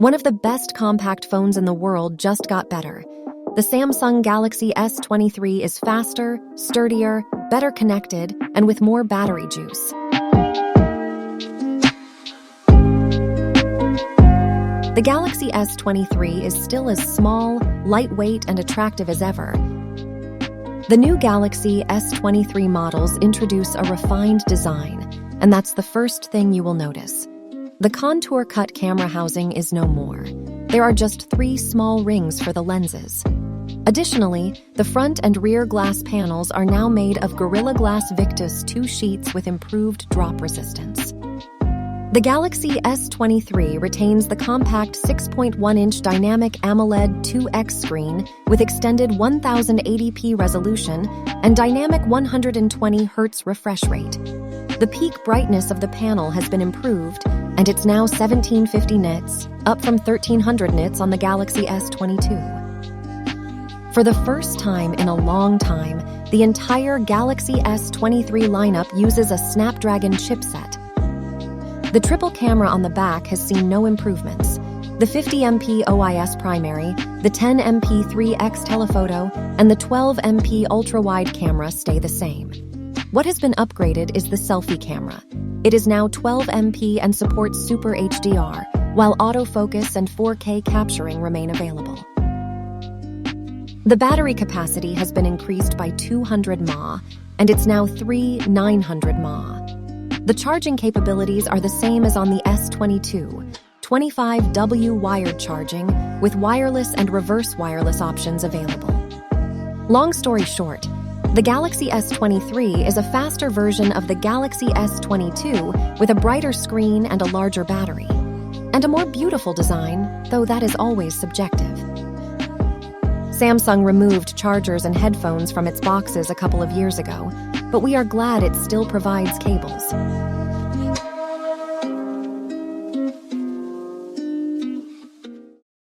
One of the best compact phones in the world just got better. The Samsung Galaxy S23 is faster, sturdier, better connected, and with more battery juice. The Galaxy S23 is still as small, lightweight, and attractive as ever. The new Galaxy S23 models introduce a refined design, and that's the first thing you will notice. The contour-cut camera housing is no more. There are just 3 small rings for the lenses. Additionally, the front and rear glass panels are now made of Gorilla Glass Victus 2 sheets with improved drop resistance. The Galaxy S23 retains the compact 6.1-inch dynamic AMOLED 2X screen with extended 1080p resolution and dynamic 120Hz refresh rate. The peak brightness of the panel has been improved, and it's now 1750 nits, up from 1300 nits on the Galaxy S22. For the first time in a long time, the entire Galaxy S23 lineup uses a Snapdragon chipset. The triple camera on the back has seen no improvements. The 50MP OIS primary, the 10MP 3X telephoto, and the 12MP ultra-wide camera stay the same. What has been upgraded is the selfie camera. It is now 12MP and supports Super HDR, while autofocus and 4K capturing remain available. The battery capacity has been increased by 200 mAh, and it's now 900 mAh. The charging capabilities are the same as on the S22, 25W wired charging, with wireless and reverse wireless options available. Long story short, the Galaxy S23 is a faster version of the Galaxy S22 with a brighter screen and a larger battery. And a more beautiful design, though that is always subjective. Samsung removed chargers and headphones from its boxes a couple of years ago, but we are glad it still provides cables.